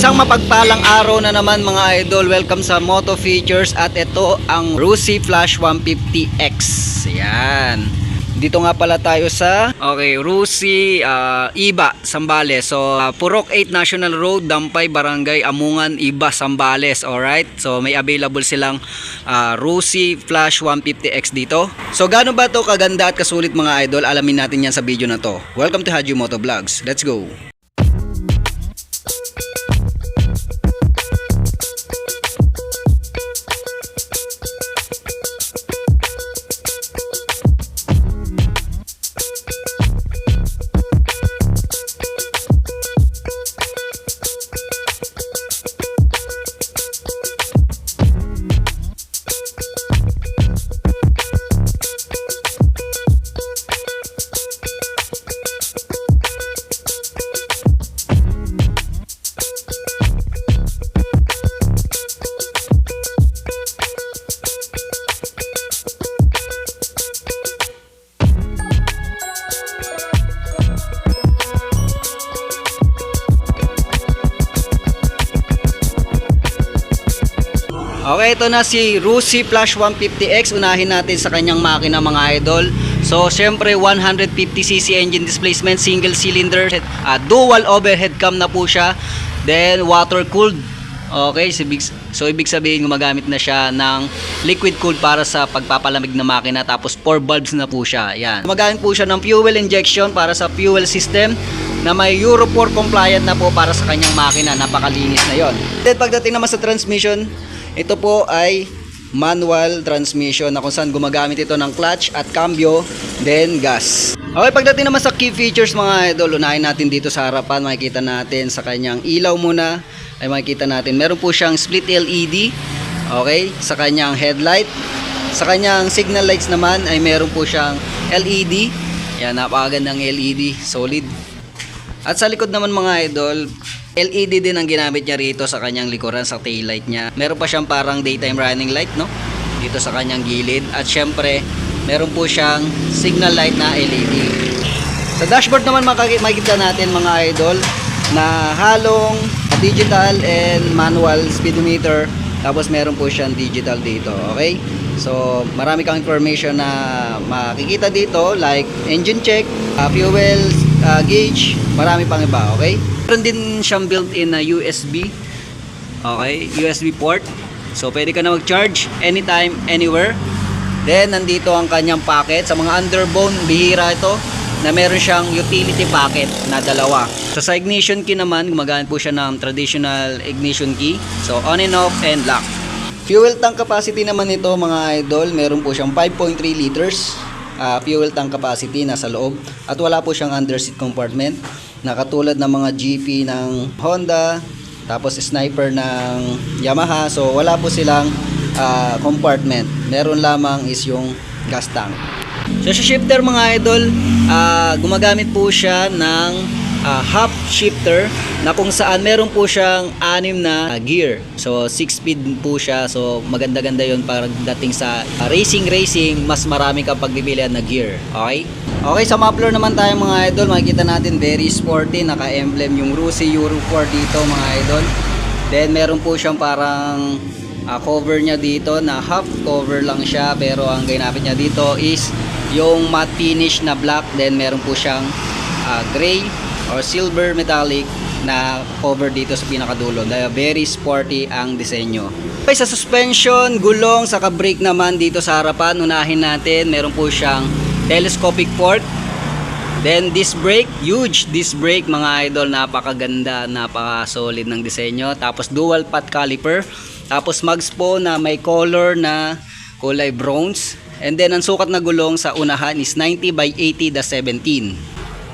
Isang mapagpalang araw na naman mga idol. Welcome sa Moto Features at ito ang Rusi Flash 150X. Ayan. Dito nga pala tayo sa Rusi Iba, Zambales. So Purok 8 National Road, Dampay, Barangay Amungan, Iba, Zambales. Alright. So may available silang Rusi Flash 150X dito. So gaano ba to kaganda at kasulit mga idol? Alamin natin yan sa video na to. Welcome to Haji Moto Vlogs. Let's go. Okay, ito na si Rusi Flash 150X. Unahin natin sa kanyang makina mga idol. So, syempre 150cc engine displacement, single cylinder, dual overhead cam na po siya. Then, water cooled. Okay, so ibig sabihin gumagamit na siya ng liquid cooled para sa pagpapalamig na makina. Tapos 4 bulbs na po siya. Yan. Gumagamit po siya ng fuel injection para sa fuel system na may Euro 4 compliant na po para sa kanyang makina. Napakalinis na yon. Then, pagdating naman sa transmission, ito po ay manual transmission na kung saan gumagamit ito ng clutch at cambio, then gas. Okay, pagdating naman sa key features mga idol, unahin natin dito sa harapan. Makikita natin sa kanyang ilaw muna ay makikita natin meron po siyang split LED. Okay, sa kanyang headlight. Sa kanyang signal lights naman ay meron po siyang LED. Yan, napakagandang LED, solid. At sa likod naman mga idol, LED din ang ginamit niya rito sa kanyang likuran, sa tail light niya. Meron pa siyang parang daytime running light, no? Dito sa kanyang gilid. At syempre, meron po siyang signal light na LED. Sa dashboard naman makikita natin mga idol na halong digital and manual speedometer. Tapos meron po siyang digital dito, okay? So, marami kang information na makikita dito like engine check, fuel gauge, marami pang iba, okay? Meron din siyang built-in na USB, okay? USB port. So, pwede ka na mag-charge anytime, anywhere. Then, nandito ang kanyang packet. Sa mga underbone, bihira ito na meron siyang utility packet na dalawa. So, sa ignition key naman, gumagamit po siya ng traditional ignition key. So, on and off and lock. Fuel tank capacity naman nito mga idol, meron po siyang 5.3 liters fuel tank capacity nasa loob. At wala po siyang underseat compartment na katulad ng mga GP ng Honda, tapos Sniper ng Yamaha. So, wala po silang compartment. Meron lamang is yung gas tank. So, sa shifter mga idol, gumagamit po siya ng half shifter na kung saan meron po siyang 6 na gear. So 6 speed po siya. So maganda-ganda yon para dating sa racing, mas marami kang pagpipilian na gear. Okay? Okay, sa muffler naman tayo mga idol. Makikita natin very sporty, naka-emblem yung Rusi Euro 4 dito mga idol. Then meron po siyang parang cover niya dito na half cover lang siya, pero ang ginamit niya dito is yung matte finish na black. Then meron po siyang gray or silver metallic na cover dito sa pinakadulo. Dahil very sporty ang disenyo. Okay, sa suspension, gulong, saka brake naman dito sa harapan, unahin natin, meron po siyang telescopic fork. Then disc brake, huge disc brake mga idol, napakaganda, napaka-solid ng disenyo. Tapos dual path caliper. Tapos mags po na may color na kulay bronze. And then ang sukat na gulong sa unahan is 90/80/17.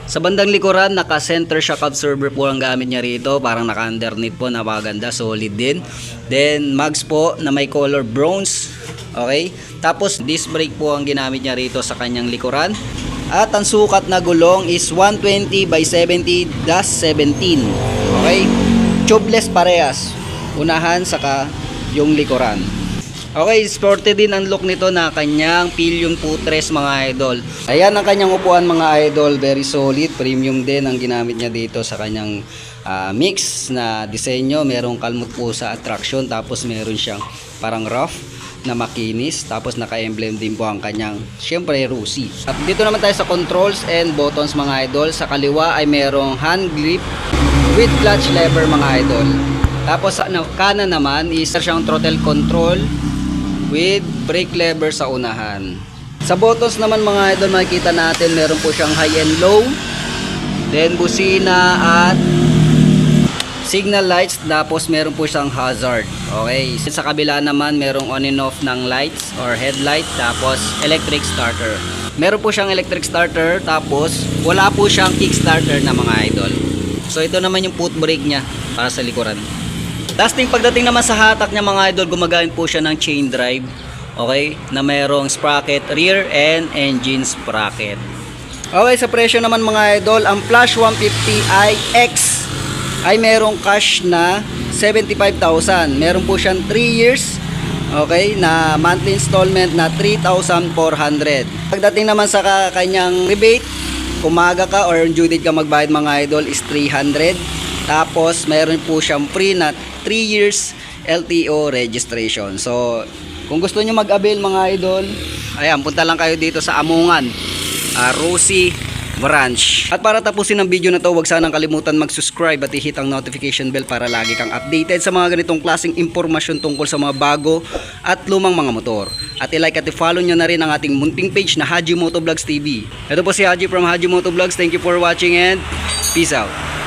Sa bandang likuran, naka-center shock absorber po ang gamit niya rito. Parang naka-underneath po, napakaganda, solid din. Then, mags po na may color bronze. Okay? Tapos, disc brake po ang ginamit niya rito sa kanyang likuran. At ang sukat na gulong is 120/70/17. Okay? Tubeless parehas. Unahan, saka yung likuran. Okay, sporty din ang look nito na kanyang pillion footrest mga idol. Ayan ang kanyang upuan mga idol, very solid, premium din ang ginamit niya dito sa kanyang mix na disenyo. Merong kalmot pusa at traction, tapos meron siyang parang rough na makinis, tapos naka-emblem din po ang kanyang syempre Rusi. At dito naman tayo sa controls and buttons mga idol. Sa kaliwa ay merong hand grip with clutch lever mga idol. Tapos sa kanan naman is siyang throttle control with brake lever sa unahan. Sa buttons naman mga idol, makikita natin meron po siyang high and low, then busina at signal lights, tapos meron po siyang hazard. Okay, sa kabila naman merong on and off ng lights or headlight, tapos electric starter. Meron po siyang electric starter, tapos wala po siyang kick starter na mga idol. So ito naman yung foot brake niya para sa likuran. Lasting pagdating naman sa hatak niya mga idol, gumagamit po siya ng chain drive. Okay, na mayroong sprocket rear and engine sprocket. Okay, sa presyo naman mga idol, ang Flash 150i X ay merong cash na 75,000. Meron po siyang 3 years, okay, na monthly installment na 3,400. Pagdating naman sa kanyang rebate, kumaga ka or due date ka magbayad mga idol is 300. Tapos meron po siyang free na 3 years LTO registration. So kung gusto nyo mag-avail mga idol, ayan, punta lang kayo dito sa Amungan, Rusi Branch. At para tapusin ang video na to, huwag sanang kalimutan mag-subscribe at i-hit ang notification bell para lagi kang updated sa mga ganitong klaseng impormasyon tungkol sa mga bago at lumang mga motor. At i-like at i-follow nyo na rin ang ating munting page na Haji Motovlogs TV. Ito po si Haji from Haji Motovlogs. Thank you for watching and peace out.